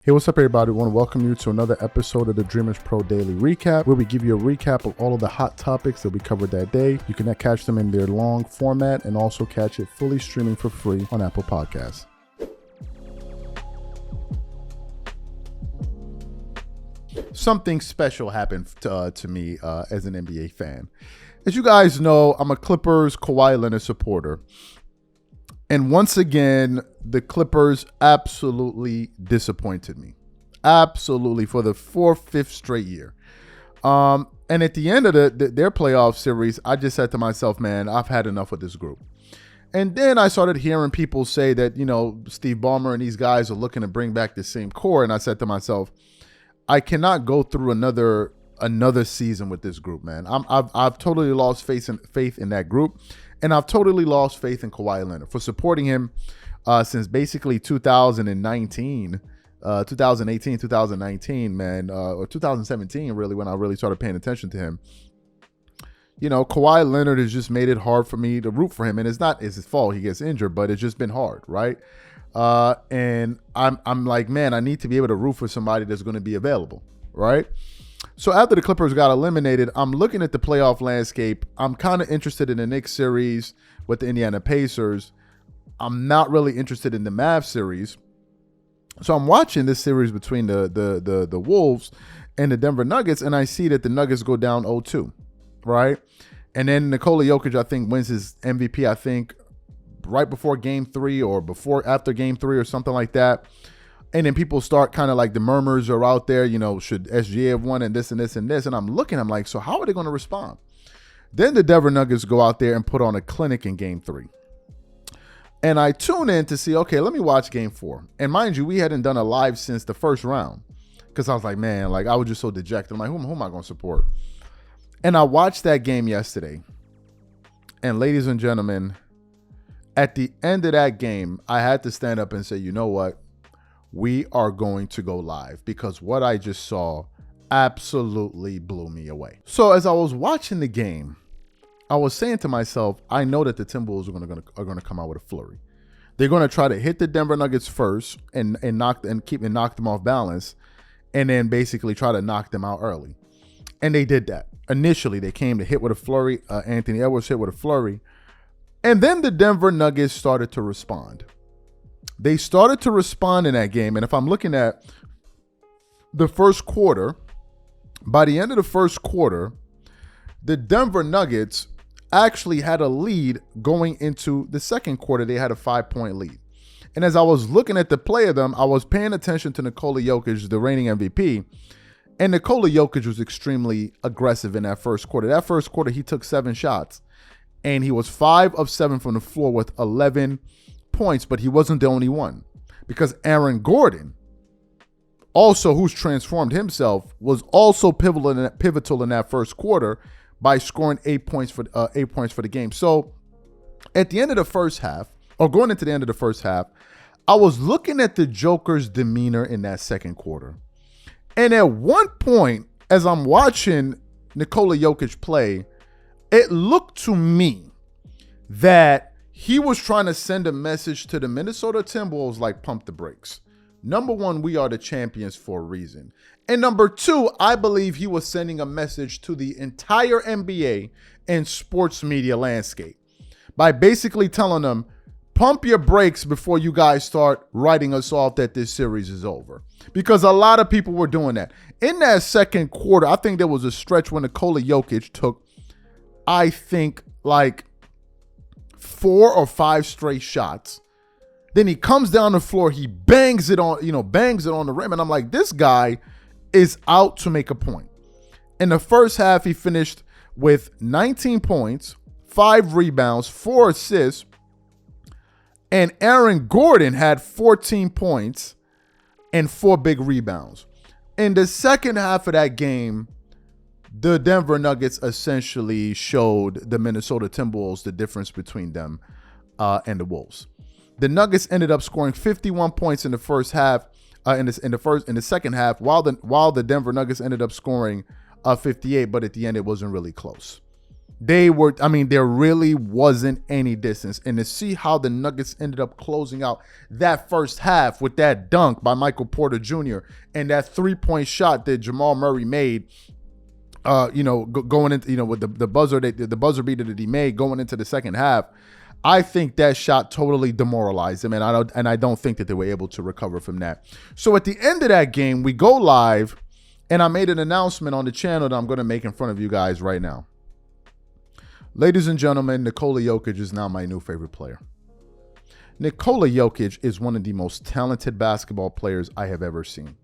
Hey, what's up, everybody? I want to welcome you to another episode of the Dreamers Pro Daily Recap, where we give you a recap of all of the hot topics that we covered that day. You can catch them in their long format and also catch it fully streaming for free on Apple Podcasts. Something special happened to me as an NBA fan. As you guys know, I'm a Clippers Kawhi Leonard supporter. And once again, the Clippers absolutely disappointed me. Absolutely, for the fifth straight year. And at the end of their playoff series, I just said to myself, man, I've had enough with this group. And then I started hearing people say that, Steve Ballmer and these guys are looking to bring back the same core. And I said to myself, I cannot go through another season with this group, man. I've totally lost faith in that group. And I've totally lost faith in Kawhi Leonard for supporting him since basically 2018, 2019, man, or 2017, really, when I really started paying attention to him. Kawhi Leonard has just made it hard for me to root for him. And it's not his fault he gets injured, but it's just been hard, right? And I'm like, man, I need to be able to root for somebody that's going to be available, right? So after the Clippers got eliminated, I'm looking at the playoff landscape. I'm kind of interested in the Knicks series with the Indiana Pacers. I'm not really interested in the Mavs series. So I'm watching this series between the Wolves and the Denver Nuggets, and I see that the Nuggets go down 0-2, right? And then Nikola Jokic, I think, wins his MVP, I think, right before Game 3 or after Game 3 or something like that. And then people start kind of like the murmurs are out there, should SGA have won and this and this and this. And I'm like, so how are they going to respond? Then the Denver Nuggets go out there and put on a clinic in Game 3. And I tune in to see, okay, let me watch Game 4. And mind you, we hadn't done a live since the first round. Because I was like, man, I was just so dejected. I'm like, who am I going to support? And I watched that game yesterday. And ladies and gentlemen, at the end of that game, I had to stand up and say, you know what? We are going to go live because what I just saw absolutely blew me away. So as I was watching the game, I was saying to myself, I know that the Timberwolves are going to come out with a flurry. They're going to try to hit the Denver Nuggets first and knock them off balance, and then basically try to knock them out early. And they did that. Initially, they came to hit with a flurry. Anthony Edwards hit with a flurry, and then the Denver Nuggets started to respond. They started to respond in that game. And if I'm looking at the first quarter, by the end of the first quarter, the Denver Nuggets actually had a lead going into the second quarter. They had a 5-point lead. And as I was looking at the play of them, I was paying attention to Nikola Jokic, the reigning MVP. And Nikola Jokic was extremely aggressive in that first quarter. That first quarter, he took 7 shots. And he was 5 of 7 from the floor with 11 points, but he wasn't the only one, because Aaron Gordon, also who's transformed himself, was also pivotal in that first quarter by scoring 8 points for the game. So at the end of the first half, or going into the end of the first half, I was looking at the Joker's demeanor in that second quarter. And at one point, as I'm watching Nikola Jokic play, it looked to me that he was trying to send a message to the Minnesota Timberwolves like, pump the brakes. Number one, we are the champions for a reason. And number two, I believe he was sending a message to the entire NBA and sports media landscape by basically telling them, pump your brakes before you guys start writing us off that this series is over. Because a lot of people were doing that. In that second quarter, I think there was a stretch when Nikola Jokic took, I think, 4 or 5 straight shots. Then he comes down the floor, he bangs it on the rim, and I'm like, this guy is out to make a point. In the first half, he finished with 19 points, 5 rebounds, 4 assists, and Aaron Gordon had 14 points and 4 big rebounds. In the second half of that game, the Denver Nuggets essentially showed the Minnesota Timberwolves the difference between them and the Wolves. The Nuggets ended up scoring 51 points in the first half, in the second half, while the Denver Nuggets ended up scoring 58, but at the end it wasn't really close. There really wasn't any distance. And to see how the Nuggets ended up closing out that first half with that dunk by Michael Porter Jr. and that 3-point shot that Jamal Murray made, going into, with the buzzer beater that he made going into the second half, I think that shot totally demoralized them, and I don't think that they were able to recover from that. So at the end of that game, we go live, and I made an announcement on the channel that I'm going to make in front of you guys right now. Ladies and gentlemen, Nikola Jokic is now my new favorite player. Nikola Jokic is one of the most talented basketball players I have ever seen.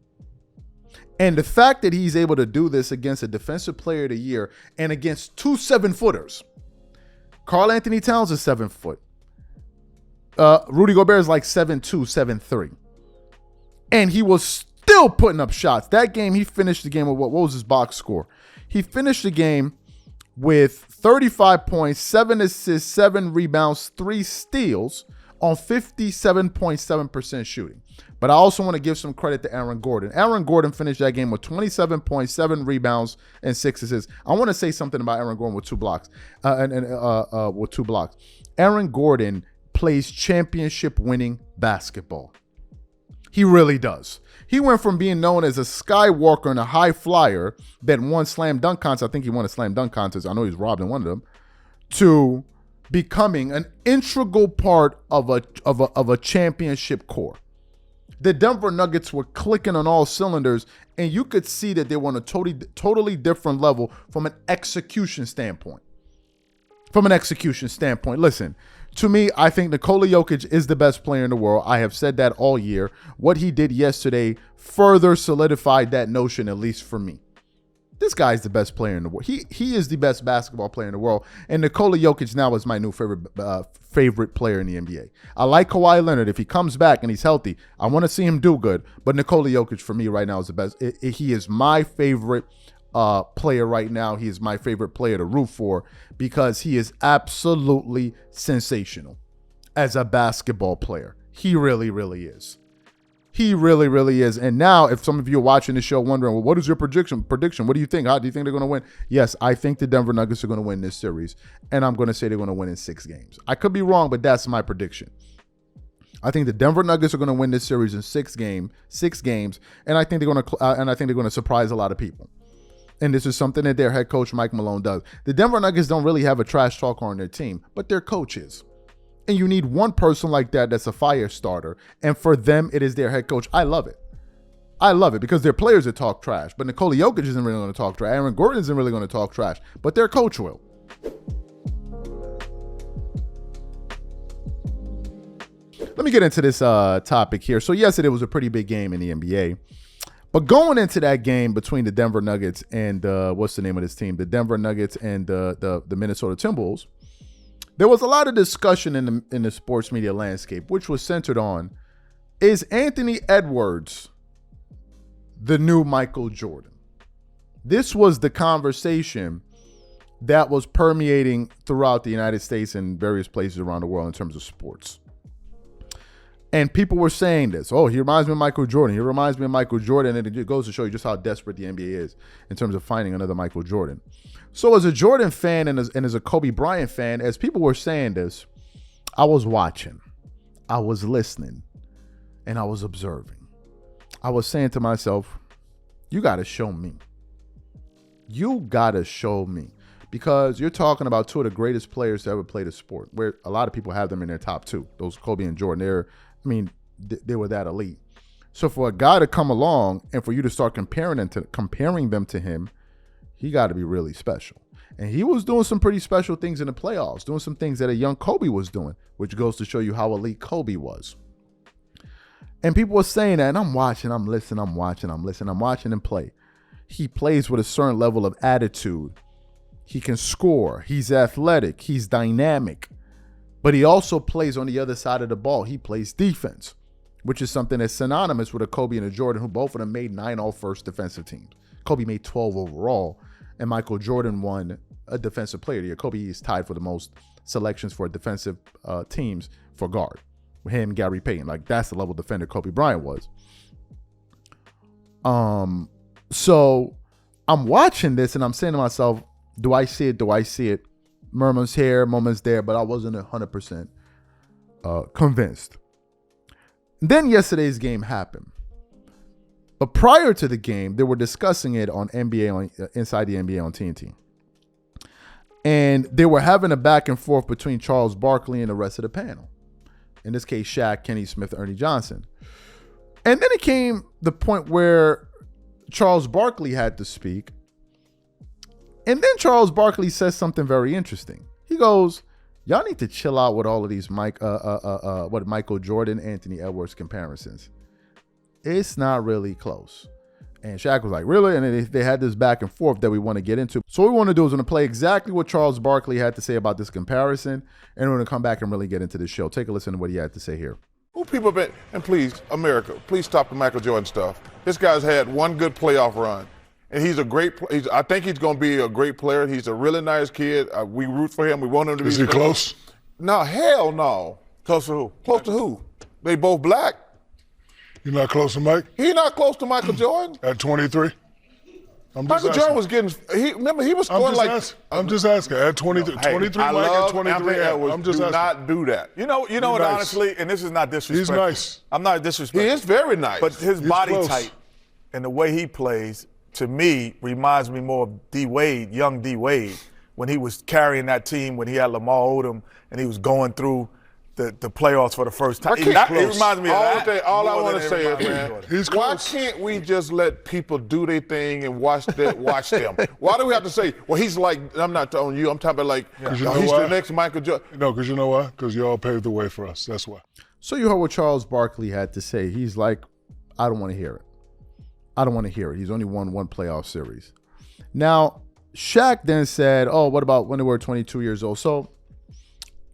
And the fact that he's able to do this against a Defensive Player of the Year and against 2 7-footers. Karl Anthony Towns is 7 foot. Rudy Gobert is like 7'2", 7'3". And he was still putting up shots. That game, he finished the game with what was his box score? He finished the game with 35 points, 7 assists, 7 rebounds, 3 steals on 57.7% shooting. But I also want to give some credit to Aaron Gordon. Aaron Gordon finished that game with 27 points, 7 rebounds, and 6 assists. I want to say something about Aaron Gordon with 2 blocks. With 2 blocks. Aaron Gordon plays championship-winning basketball. He really does. He went from being known as a skywalker and a high flyer that won slam dunk contests. I think he won a slam dunk contest. I know he's robbed in one of them. To becoming an integral part of a championship core. The Denver Nuggets were clicking on all cylinders, and you could see that they were on a totally different level from an execution standpoint. Listen, to me, I think Nikola Jokic is the best player in the world. I have said that all year. What he did yesterday further solidified that notion, at least for me. This guy's the best player in the world. He is the best basketball player in the world. And Nikola Jokic now is my new favorite player in the NBA. I like Kawhi Leonard. If he comes back and he's healthy, I want to see him do good. But Nikola Jokic for me right now is the best. He is my favorite player right now. He is my favorite player to root for because he is absolutely sensational as a basketball player. He really, really is. He really, really is. And now, if some of you are watching the show wondering, well, what is your prediction? What do you think? How do you think they're going to win? Yes, I think the Denver Nuggets are going to win this series. And I'm going to say they're going to win in 6 games. I could be wrong, but that's my prediction. I think the Denver Nuggets are going to win this series in 6 games. And I think they're going to surprise a lot of people. And this is something that their head coach, Mike Malone, does. The Denver Nuggets don't really have a trash talker on their team, but their coach is. And you need one person like that that's a fire starter. And for them, it is their head coach. I love it. Because they're players that talk trash. But Nikola Jokic isn't really going to talk trash. Aaron Gordon isn't really going to talk trash. But their coach will. Let me get into this topic here. So, yes, it was a pretty big game in the NBA. But going into that game between the Denver Nuggets and what's the name of this team? The Denver Nuggets and the Minnesota Timberwolves. There was a lot of discussion in the sports media landscape, which was centered on, is Anthony Edwards the new Michael Jordan? This was the conversation that was permeating throughout the United States and various places around the world in terms of sports. And people were saying this. Oh, he reminds me of Michael Jordan. And it goes to show you just how desperate the NBA is in terms of finding another Michael Jordan. So as a Jordan fan and as a Kobe Bryant fan, as people were saying this, I was watching, I was listening, and I was observing. I was saying to myself, you got to show me. Because you're talking about 2 of the greatest players to ever play the sport, where a lot of people have them in their top 2. Those Kobe and Jordan, they were that elite. So for a guy to come along and for you to start comparing them to him, he got to be really special. And he was doing some pretty special things in the playoffs, doing some things that a young Kobe was doing, which goes to show you how elite Kobe was. And people were saying that, and I'm watching, I'm listening, I'm watching him play. He plays with a certain level of attitude. He can score. He's athletic. He's dynamic. But he also plays on the other side of the ball. He plays defense, which is something that's synonymous with a Kobe and a Jordan, who both of them made 9 all-first defensive teams. Kobe made 12 overall, and Michael Jordan won a defensive player of the year. Kobe is tied for the most selections for defensive teams for guard. Him, Gary Payton. Like, that's the level defender Kobe Bryant was. So I'm watching this and I'm saying to myself, do I see it? Moments here, moments there, but I wasn't 100% convinced. Then yesterday's game happened. But prior to the game, they were discussing it on Inside the NBA on TNT. And they were having a back and forth between Charles Barkley and the rest of the panel. In this case, Shaq, Kenny Smith, Ernie Johnson. And then it came the point where Charles Barkley had to speak. And then Charles Barkley says something very interesting. He goes, y'all need to chill out with all of these Michael Jordan, Anthony Edwards comparisons. It's not really close. And Shaq was like, really? And they had this back and forth that we want to get into. So what we want to do is we're going to play exactly what Charles Barkley had to say about this comparison. And we're going to come back and really get into the show. Take a listen to what he had to say here. Who people been, and please, America, please stop the Michael Jordan stuff. This guy's had one good playoff run. And he's a great, I think he's going to be a great player. He's a really nice kid. We root for him. We want him to be. Is he close? No, hell no. Close to who? Close to who? They both black. You're not close to Mike? He not close to Michael Jordan. At 23? Michael Jordan was getting, remember he was scoring like. I'm just asking. At 23, Hey, 23 I Mike, love at 23 Anthony Edwards. I'm just do asking. not do that. You know what, nice. honestly, and this is not disrespectful. He's nice. I'm not disrespectful. He is very nice. But his He's body close. type and the way he plays, to me, reminds me more of D. Wade, young D. Wade, when he was carrying that team, when he had Lamar Odom and he was going through the playoffs for the first time. It reminds me of that. All I more want than to it say is, reminds me of man, Jordan. He's why close. can't we just let people do their thing and watch them? Why do we have to say, well, he's like, I'm not telling you, I'm talking about like, you know he's why? the next Michael Jordan. No, because you know why? Because you all paved the way for us. That's why. So you heard what Charles Barkley had to say. He's like, I don't want to hear it. I don't want to hear it. He's only won one playoff series. Now, Shaq then said, oh, what about when they were 22 years old? So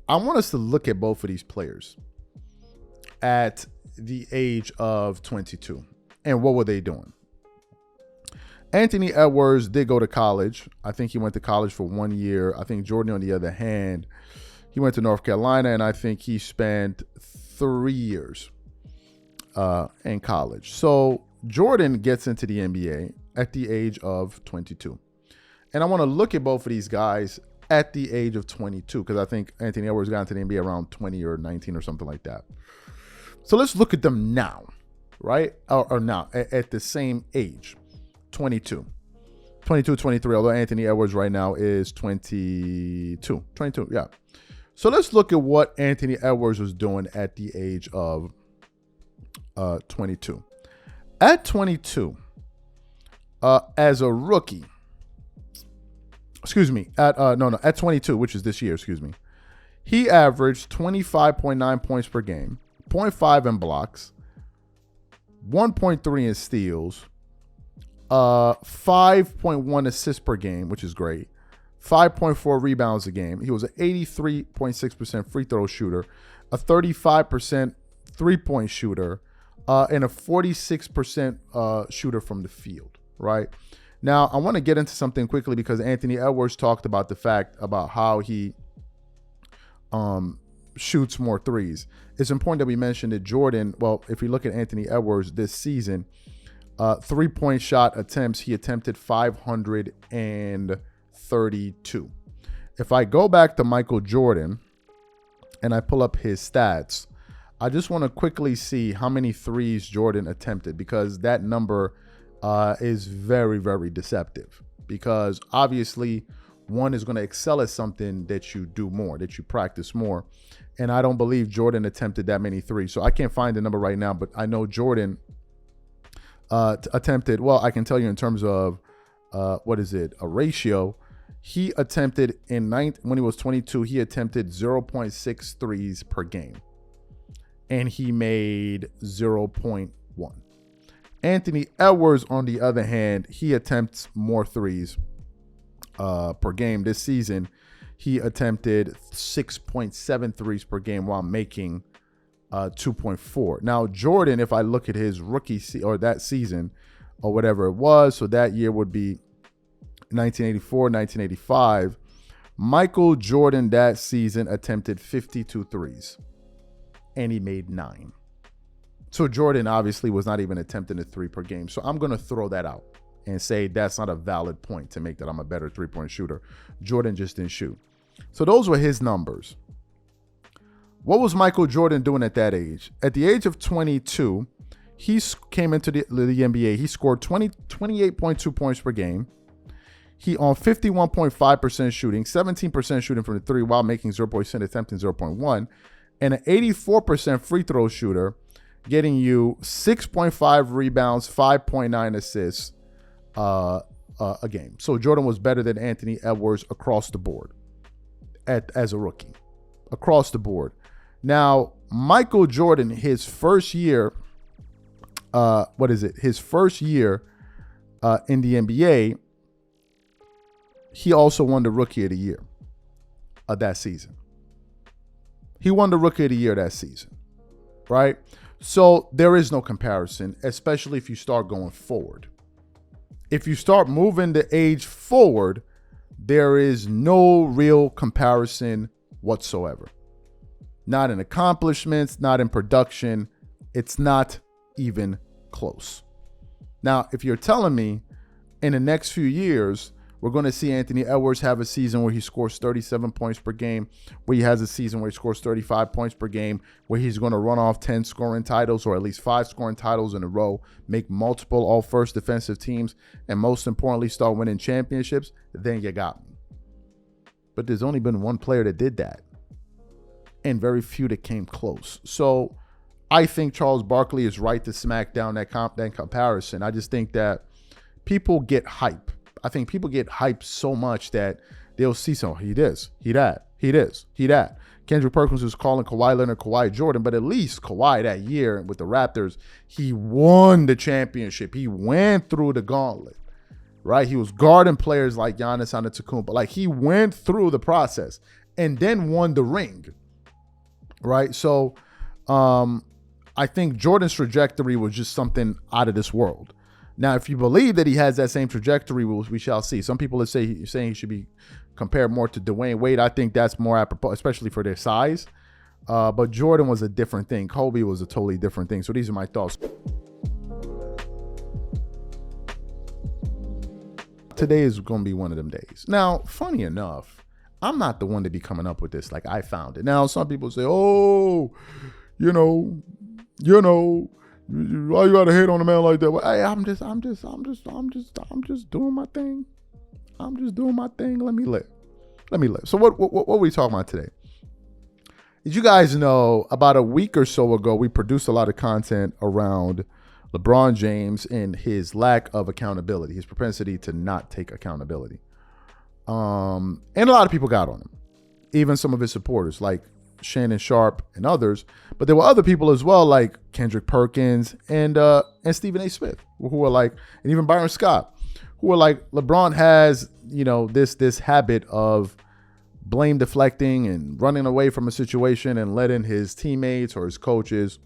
I want us to look at both of these players at the age of 22. And what were they doing? Anthony Edwards did go to college. I think he went to college for 1 year. I think Jordan, on the other hand, he went to North Carolina, and I think he spent 3 years in college. So Jordan gets into the NBA at the age of 22. And I want to look at both of these guys at the age of 22, because I think Anthony Edwards got into the NBA around 20 or 19 or something like that. So let's look at them now, right? Or now, at the same age, 22, 23, although Anthony Edwards right now is 22, yeah. So let's look at what Anthony Edwards was doing at the age of 22. At 22, as a rookie, at 22, which is this year, he averaged 25.9 points per game, 0.5 in blocks, 1.3 in steals, 5.1 assists per game, which is great, 5.4 rebounds a game. He was an 83.6% free throw shooter, a 35% three-point shooter, and a 46% shooter from the field, right? Now, I want to get into something quickly because Anthony Edwards talked about the fact about how he shoots more threes. It's important that we mention that Jordan, well, if you look at Anthony Edwards this season, 3-point shot attempts, he attempted 532. If I go back to Michael Jordan and I pull up his stats, I just want to quickly see how many threes Jordan attempted, because that number is very, very deceptive, because obviously one is going to excel at something that you do more, that you practice more. And I don't believe Jordan attempted that many threes. So I can't find the number right now, but I know Jordan attempted, well, I can tell you in terms of, a ratio. He attempted when he was 22, he attempted 0.6 threes per game. And he made 0.1. Anthony Edwards, on the other hand, he attempts more threes per game. This season, he attempted 6.7 threes per game while making 2.4. Now, Jordan, if I look at his rookie or that season or whatever it was, so that year would be 1984, 1985. Michael Jordan that season attempted 52 threes, and he made 9. So Jordan obviously was not even attempting a 3 per game. So I'm going to throw that out and say that's not a valid point to make that I'm a better 3-point shooter. Jordan just didn't shoot. So those were his numbers. What was Michael Jordan doing at that age? At the age of 22, he came into the NBA. He scored 28.2 points per game. He on 51.5% shooting, 17% shooting from the three while making 0.6, attempting 0.1, and an 84% free throw shooter, getting you 6.5 rebounds, 5.9 assists a game. So Jordan was better than Anthony Edwards across the board as a rookie, across the board. Now, Michael Jordan, his first year, his first year in the NBA, he also won the Rookie of the Year of that season. He won the Rookie of the Year that season, right? So there is no comparison, especially if you start going forward. If you start moving the age forward, there is no real comparison whatsoever. Not in accomplishments, not in production. It's not even close. Now, if you're telling me in the next few years, we're going to see Anthony Edwards have a season where he scores 37 points per game, where he has a season where he scores 35 points per game, where he's going to run off 10 scoring titles or at least 5 scoring titles in a row, make multiple all-first defensive teams, and most importantly, start winning championships, then you got me. But there's only been one player that did that, and very few that came close. So I think Charles Barkley is right to smack down that comparison. I just think that people get hype. I think people get hyped so much that they'll see he this, he that, he this, he that. Kendrick Perkins was calling Kawhi Leonard Kawhi Jordan, but at least Kawhi that year with the Raptors, he won the championship. He went through the gauntlet, right? He was guarding players like Giannis Antetokounmpo. Like, he went through the process and then won the ring, right? So I think Jordan's trajectory was just something out of this world. Now, if you believe that he has that same trajectory, we shall see. Some people are saying he should be compared more to Dwayne Wade. I think that's more apropos, especially for their size. But Jordan was a different thing. Kobe was a totally different thing. So these are my thoughts. Today is going to be one of them days. Now, funny enough, I'm not the one to be coming up with this. Like, I found it. Now, some people say, oh, you know, why you gotta hate on a man like that? Well, hey, I'm just doing my thing. I'm just doing my thing. Let me live. So what are we talking about today? Did you guys know about a week or so ago, we produced a lot of content around LeBron James and his lack of accountability, his propensity to not take accountability. And a lot of people got on him, even some of his supporters like Shannon Sharp and others, but there were other people as well, like Kendrick Perkins and Stephen A. Smith, who were like, and even Byron Scott, who were like, LeBron has, this habit of blame deflecting and running away from a situation and letting his teammates or his coaches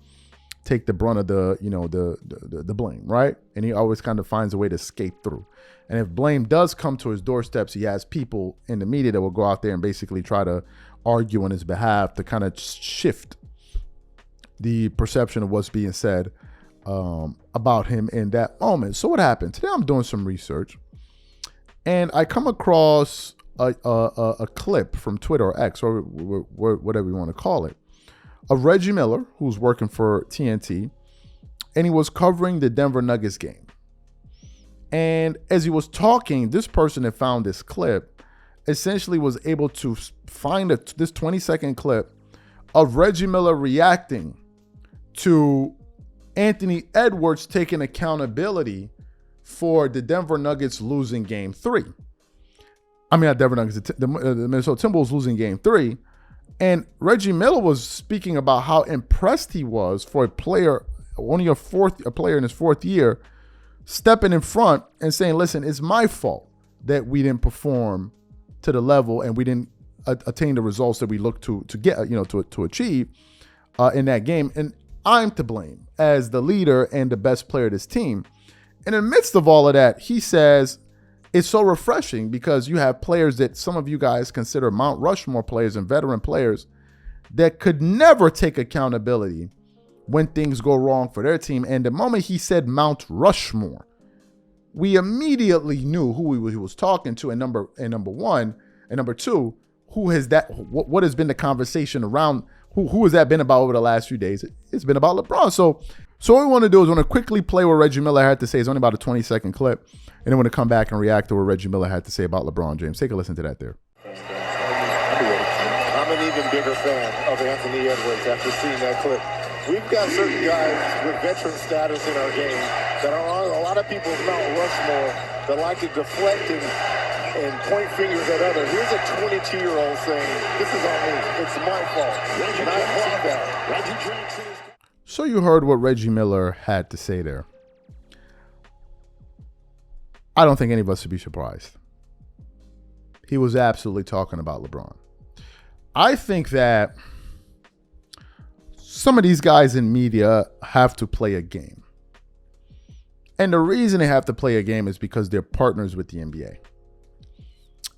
take the brunt of the blame, right? And he always kind of finds a way to escape through. And if blame does come to his doorsteps, he has people in the media that will go out there and basically try to argue on his behalf to kind of shift the perception of what's being said about him in that moment. So what happened? Today I'm doing some research and I come across a clip from Twitter or X or whatever you want to call it, of Reggie Miller, who's working for TNT, and he was covering the Denver Nuggets game. And as he was talking, this person that found this clip essentially was able to find this 20-second clip of Reggie Miller reacting to Anthony Edwards taking accountability for the Denver Nuggets losing Game 3. I mean, not Denver Nuggets, the Minnesota Timberwolves losing Game 3. And Reggie Miller was speaking about how impressed he was for a player, only a player in his fourth year, stepping in front and saying, listen, it's my fault that we didn't perform to the level and we didn't attain the results that we looked to get, to achieve in that game. And I'm to blame as the leader and the best player of this team. And in the midst of all of that, he says, it's so refreshing because you have players that some of you guys consider Mount Rushmore players and veteran players that could never take accountability when things go wrong for their team. And the moment he said Mount Rushmore, we immediately knew who he was talking to. And number one, and number two, who has that? What has been the conversation around? Who has that been about over the last few days? It's been about LeBron. So what we want to do is want to quickly play what Reggie Miller had to say. It's only about a 20-second clip, and then want to come back and react to what Reggie Miller had to say about LeBron James. Take a listen to that there. I'm an even bigger fan of Anthony Edwards after seeing that clip. We've got certain guys with veteran status in our game that are on a lot of people's Mount Rushmore that like to deflect and point fingers at others. Here's a 22-year-old saying, this is on me. It's my fault. And I applaud that. So you heard what Reggie Miller had to say there. I don't think any of us should be surprised. He was absolutely talking about LeBron. I think that some of these guys in media have to play a game. And the reason they have to play a game is because they're partners with the NBA.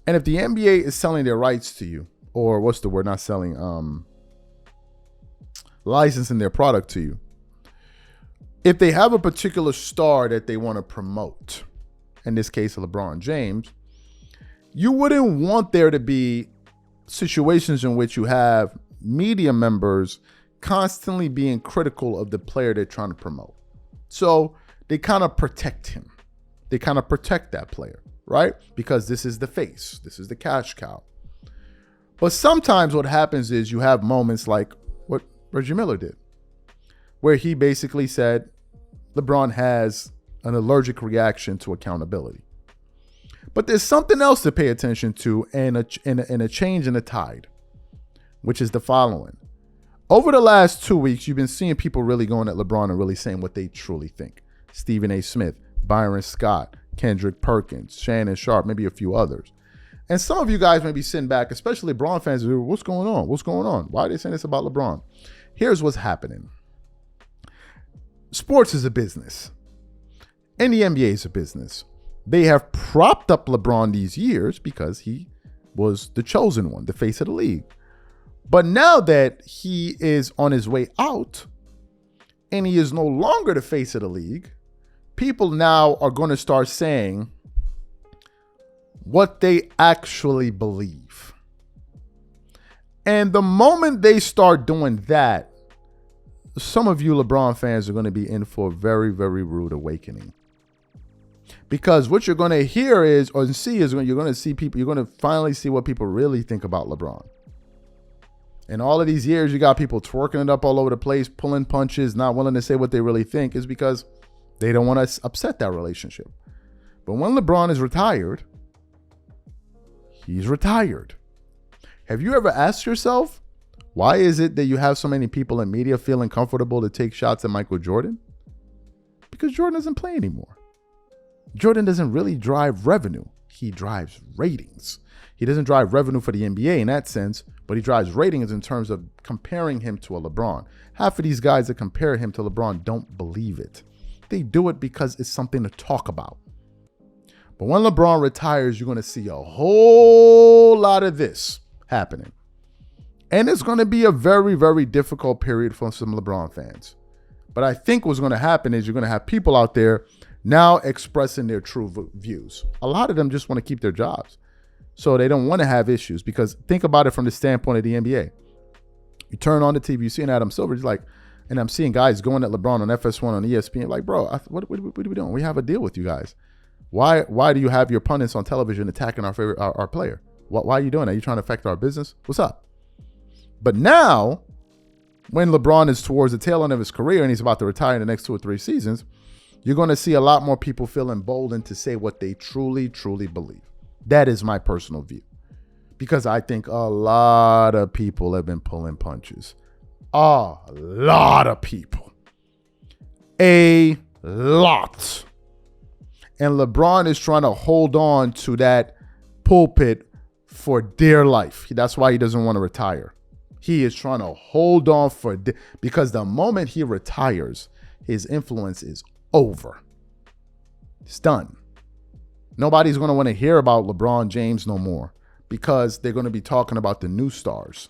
And if the NBA is selling their rights to you, or what's the word, not selling, licensing their product to you, if they have a particular star that they want to promote, in this case, LeBron James, you wouldn't want there to be situations in which you have media members constantly being critical of the player they're trying to promote. So they kind of protect him. They kind of protect that player, right? Because this is the face. This is the cash cow. But sometimes what happens is you have moments like what Reggie Miller did, where he basically said LeBron has an allergic reaction to accountability. But there's something else to pay attention to and a change in the tide, which is the following. Over the last 2 weeks, you've been seeing people really going at LeBron and really saying what they truly think. Stephen A. Smith, Byron Scott, Kendrick Perkins, Shannon Sharp, maybe a few others. And some of you guys may be sitting back, especially LeBron fans, what's going on? What's going on? Why are they saying this about LeBron? Here's what's happening. Sports is a business. And the NBA is a business. They have propped up LeBron these years because he was the chosen one, the face of the league. But now that he is on his way out and he is no longer the face of the league, people now are going to start saying what they actually believe. And the moment they start doing that, some of you LeBron fans are going to be in for a very, very rude awakening. Because what you're going to hear is, or see is, you're going to see people, you're going to finally see what people really think about LeBron. In all of these years, you got people twerking it up all over the place, pulling punches, not willing to say what they really think, is because they don't want to upset that relationship. But when LeBron is retired, he's retired. Have you ever asked yourself, why is it that you have so many people in media feeling comfortable to take shots at Michael Jordan? Because Jordan doesn't play anymore. Jordan doesn't really drive revenue. He drives ratings. He doesn't drive revenue for the NBA in that sense, but he drives ratings in terms of comparing him to a LeBron. Half of these guys that compare him to LeBron don't believe it. They do it because it's something to talk about. But when LeBron retires, you're going to see a whole lot of this happening. And it's going to be a very, very difficult period for some LeBron fans. But I think what's going to happen is you're going to have people out there now expressing their true views. A lot of them just want to keep their jobs. So they don't want to have issues, because think about it from the standpoint of the NBA. You turn on the TV, you see an Adam Silver, he's like, and I'm seeing guys going at LeBron on FS1 on ESPN, like, bro, what are we doing? We have a deal with you guys. Why do you have your pundits on television attacking our player? Why are you doing that? Are you trying to affect our business? What's up? But now, when LeBron is towards the tail end of his career and he's about to retire in the next 2 or 3 seasons, you're going to see a lot more people feel emboldened to say what they truly, truly believe. That is my personal view, because I think a lot of people have been pulling punches. A lot of people. A lot. And LeBron is trying to hold on to that pulpit for dear life. That's why he doesn't want to retire. He is trying to hold on because the moment he retires, his influence is over. It's done. Nobody's going to want to hear about LeBron James no more, because they're going to be talking about the new stars.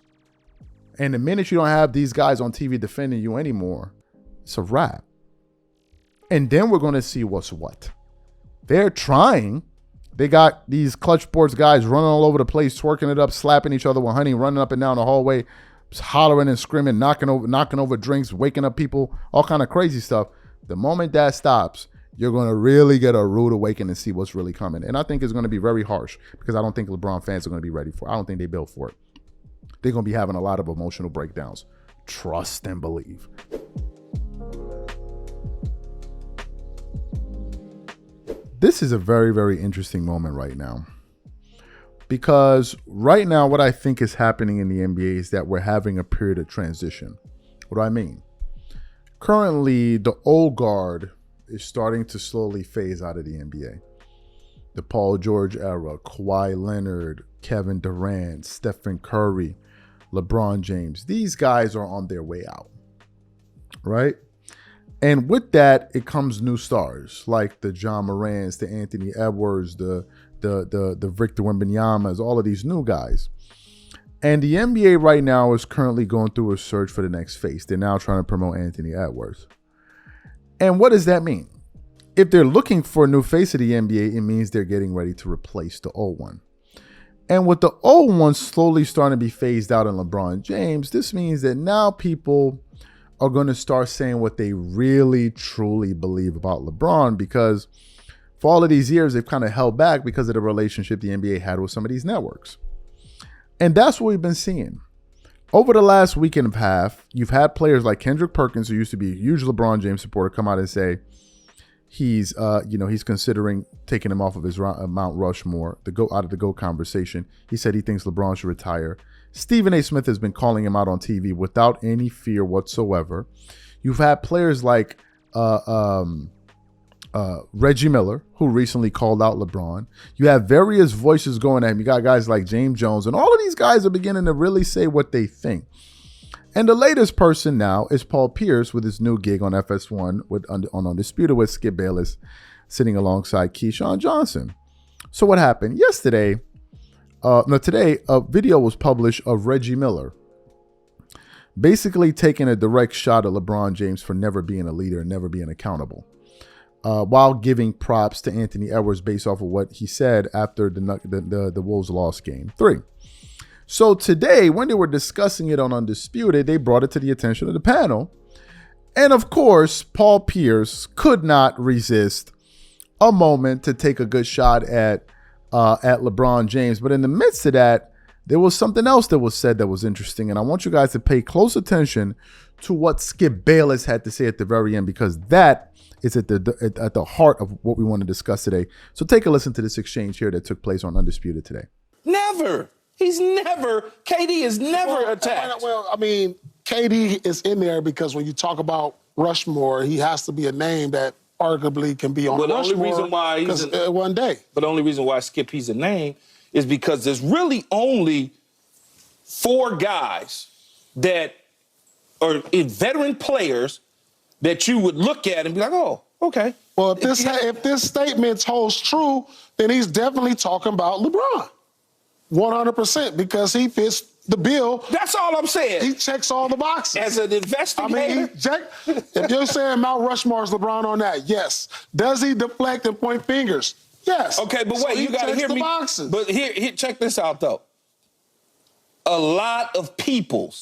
And the minute you don't have these guys on TV defending you anymore, it's a wrap. And then we're going to see what's what. They're trying They got these clutch sports guys running all over the place, twerking it up, slapping each other with honey, running up and down the hallway, hollering and screaming, knocking over drinks, waking up people, all kind of crazy stuff. The moment that stops, you're going to really get a rude awakening and see what's really coming. And I think it's going to be very harsh because I don't think LeBron fans are going to be ready for it. I don't think they built for it. They're going to be having a lot of emotional breakdowns. Trust and believe. This is a very, very interesting moment right now. Because right now, what I think is happening in the NBA is that we're having a period of transition. What do I mean? Currently, the old guard is starting to slowly phase out of the NBA. The Paul George era, Kawhi Leonard, Kevin Durant, Stephen Curry, LeBron James. These guys are on their way out, right? And with that, it comes new stars like the John Morants, the Anthony Edwards, the Victor Wembanyama's, all of these new guys. And the NBA right now is currently going through a search for the next face. They're now trying to promote Anthony Edwards. And what does that mean? If they're looking for a new face of the NBA, it means they're getting ready to replace the old one. And with the old one slowly starting to be phased out in LeBron James, this means that now people are going to start saying what they really, truly believe about LeBron, because for all of these years, they've kind of held back because of the relationship the NBA had with some of these networks. And that's what we've been seeing. Over the last week and a half, you've had players like Kendrick Perkins, who used to be a huge LeBron James supporter, come out and say he's considering taking him off of his Mount Rushmore, out of the GOAT conversation. He said he thinks LeBron should retire. Stephen A. Smith has been calling him out on TV without any fear whatsoever. You've had players like Reggie Miller, who recently called out LeBron. You have various voices going at him. You got guys like James Jones, and all of these guys are beginning to really say what they think. And the latest person now is Paul Pierce with his new gig on FS1 on Undisputed with Skip Bayless sitting alongside Keyshawn Johnson. So what happened? Today, a video was published of Reggie Miller basically taking a direct shot at LeBron James for never being a leader and never being accountable, while giving props to Anthony Edwards based off of what he said after the Wolves lost Game 3. So today, when they were discussing it on Undisputed, they brought it to the attention of the panel. And of course, Paul Pierce could not resist a moment to take a good shot at LeBron James. But in the midst of that, there was something else that was said that was interesting. And I want you guys to pay close attention to what Skip Bayless had to say at the very end, because that is at the heart of what we want to discuss today. So take a listen to this exchange here that took place on Undisputed today. Never. KD is never attacked. Well, I mean, KD is in there because when you talk about Rushmore, he has to be a name that arguably can be on Rushmore. The only reason why one day. But the only reason why Skip he's a name is because there's really only 4 guys that are veteran players that you would look at and be like, oh, okay. Well, if this statement holds true, then he's definitely talking about LeBron. 100%, because he fits the bill. That's all I'm saying. He checks all the boxes. As an investigator. If you're saying Mount Rushmore is LeBron on that, yes. Does he deflect and point fingers? Yes. Okay, but wait, you got to hear me. Boxes. But here, check this out, though. A lot of people.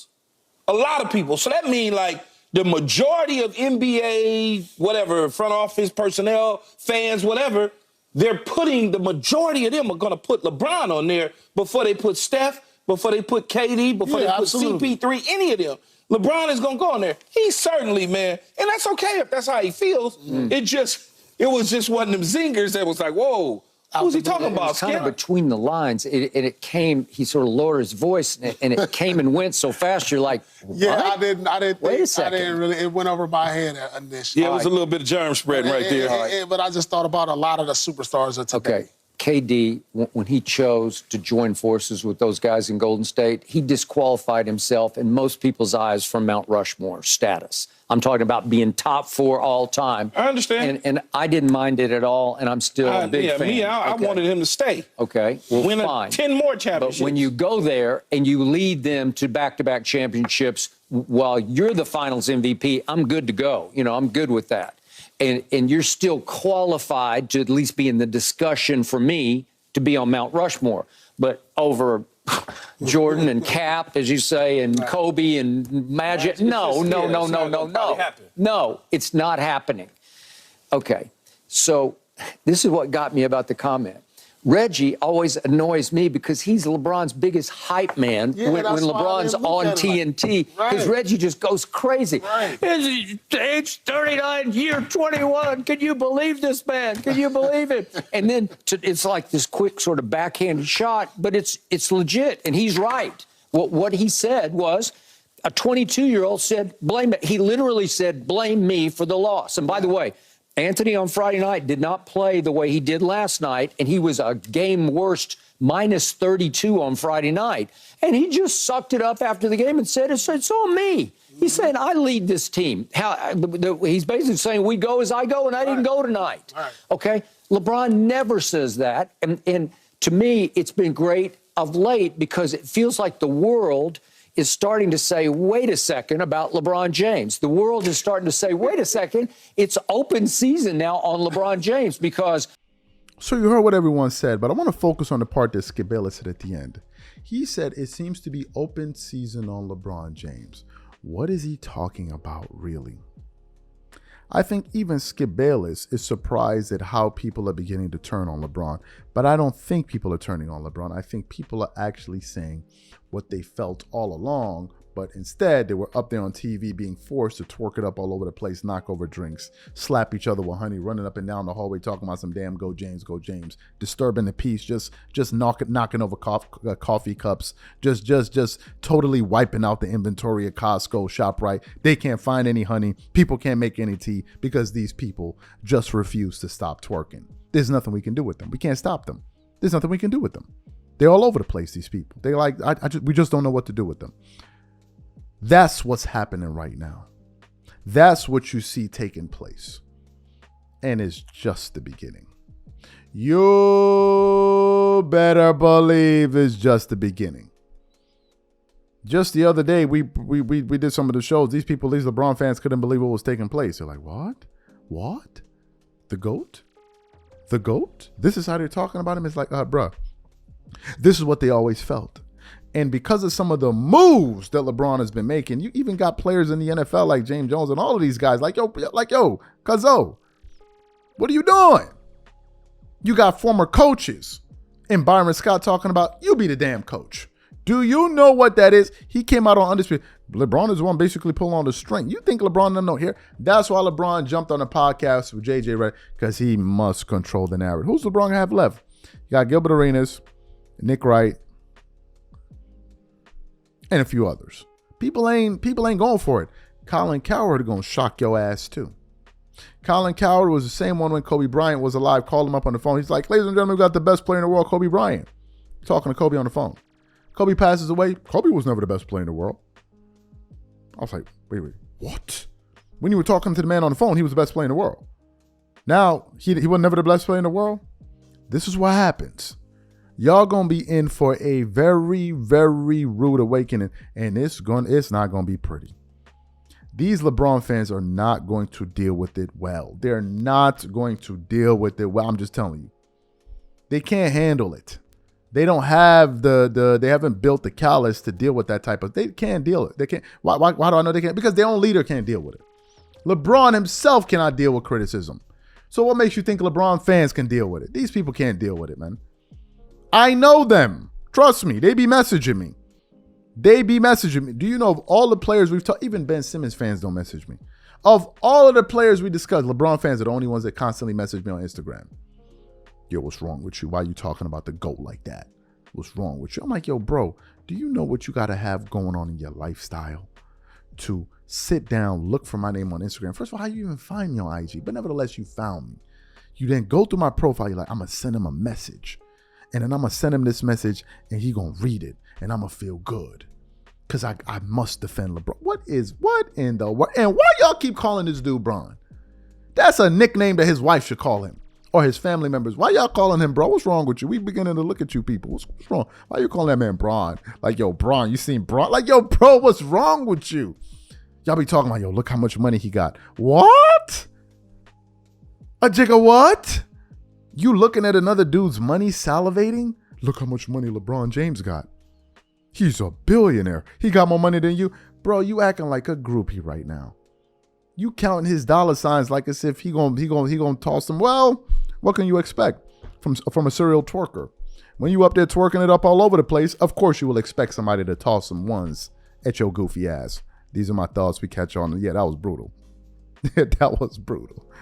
So that means like the majority of NBA, whatever, front office personnel, fans, whatever, the majority of them are going to put LeBron on there before they put Steph, before they put KD, before they put CP3, any of them. LeBron is going to go on there. He certainly, man, and that's okay if that's how he feels. It was just one of them zingers that was like, whoa, who's he talking about? It was kind of between the lines. It came, he sort of lowered his voice, and it came and went so fast, you're like, what? Yeah, I didn't Wait a second. I didn't really, it went over my head initially. Yeah, it was a little bit of germ spreading right there. But I just thought about a lot of the superstars of today. Okay. KD, when he chose to join forces with those guys in Golden State, he disqualified himself in most people's eyes from Mount Rushmore status. I'm talking about being top 4 all time. I understand. And I didn't mind it at all, and I'm still a big fan. I wanted him to stay. Okay, well, win fine. 10 more championships. But when you go there and you lead them to back-to-back championships while you're the finals MVP, I'm good to go. I'm good with that. and you're still qualified to at least be in the discussion for me to be on Mount Rushmore. But over Jordan and Cap, as you say, and Kobe and Magic, no, it's not happening. Okay, so this is what got me about the comment. Reggie always annoys me because he's LeBron's biggest hype man when LeBron's on TNT, because Reggie just goes crazy. Age 39, year 21. Can you believe this man? Can you believe it? And then it's like this quick sort of backhanded shot, but it's legit, and he's right. What he said was, a 22-year-old said, blame it. He literally said, blame me for the loss. And by the way, Anthony on Friday night did not play the way he did last night, and he was a game worst minus 32 on Friday night. And he just sucked it up after the game and said, it's on me. He said, I lead this team. He's basically saying, we go as I go, and I didn't go tonight. Okay? LeBron never says that. And to me, it's been great of late because it feels like the world is starting to say, wait a second, about LeBron James. The world is starting to say, wait a second, it's open season now on LeBron James because... So you heard what everyone said, but I want to focus on the part that Skip Bayless said at the end. He said it seems to be open season on LeBron James. What is he talking about, really? I think even Skip Bayless is surprised at how people are beginning to turn on LeBron, but I don't think people are turning on LeBron. I think people are actually saying what they felt all along, but instead they were up there on TV being forced to twerk it up all over the place, knock over drinks, slap each other with honey, running up and down the hallway talking about some damn go James, disturbing the peace, just knocking over coffee cups, just totally wiping out the inventory at Costco, ShopRite. They can't find any honey. People can't make any tea because these people just refuse to stop twerking. There's nothing we can do with them. We can't stop them. There's nothing we can do with them. They're all over the place, these people. They're like, we just don't know what to do with them. That's what's happening right now. That's what you see taking place. And it's just the beginning. You better believe it's just the beginning. Just the other day, we did some of the shows. These LeBron fans couldn't believe what was taking place. They're like, what? What? The GOAT? The GOAT? This is how they're talking about him? It's like, bruh. This is what they always felt. And because of some of the moves that LeBron has been making, you even got players in the NFL like James Jones and all of these guys like, yo, Cuzzo, what are you doing? You got former coaches and Byron Scott talking about, you be the damn coach. Do you know what that is? He came out on Undisputed. LeBron is the one basically pulling on the string. You think LeBron doesn't know here? That's why LeBron jumped on the podcast with JJ Redick, because he must control the narrative. Who's LeBron going to have left? You got Gilbert Arenas, Nick Wright, and a few others. People ain't going for it. Colin Cowherd going to shock your ass too. Colin Cowherd was the same one when Kobe Bryant was alive. Called him up on the phone. He's like, ladies and gentlemen, we got the best player in the world, Kobe Bryant. Talking to Kobe on the phone. Kobe passes away. Kobe was never the best player in the world. I was like, wait, what? When you were talking to the man on the phone, he was the best player in the world. Now, he was never the best player in the world? This is what happens. Y'all gonna be in for a very, very rude awakening, and it's not gonna be pretty. These LeBron fans are not going to deal with it well. They're not going to deal with it well. I'm just telling you. They can't handle it. They don't have they haven't built the callus to deal with that type of. They can't deal it. They can't. Why do I know they can't? Because their own leader can't deal with it. LeBron himself cannot deal with criticism. So what makes you think LeBron fans can deal with it? These people can't deal with it, man. I know them. Trust me. They be messaging me. Do you know of all the players we've talked, even Ben Simmons fans don't message me. Of all of the players we discussed, LeBron fans are the only ones that constantly message me on Instagram. Yo, what's wrong with you? Why are you talking about the GOAT like that? What's wrong with you? I'm like, yo, bro, do you know what you got to have going on in your lifestyle to sit down, look for my name on Instagram? First of all, how you even find me on IG? But nevertheless, you found me. You then go through my profile. You're like, I'm going to send him a message. And then I'm going to send him this message and he going to read it. And I'm going to feel good. Because I must defend LeBron. What in the world? And why y'all keep calling this dude Bron? That's a nickname that his wife should call him. Or his family members. Why y'all calling him bro? What's wrong with you? We beginning to look at you people. What's wrong? Why you calling that man Bron? Like, yo, Bron, you seen Bron? Like, yo, bro, what's wrong with you? Y'all be talking about, yo, look how much money he got. What? A jigga what? You looking at another dude's money salivating? Look how much money LeBron James got. He's a billionaire. He got more money than you. Bro, you acting like a groupie right now. You counting his dollar signs like as if he gonna toss them. Well, what can you expect from a serial twerker? When you up there twerking it up all over the place, of course you will expect somebody to toss some ones at your goofy ass. These are my thoughts. We catch on. Yeah, that was brutal. That was brutal.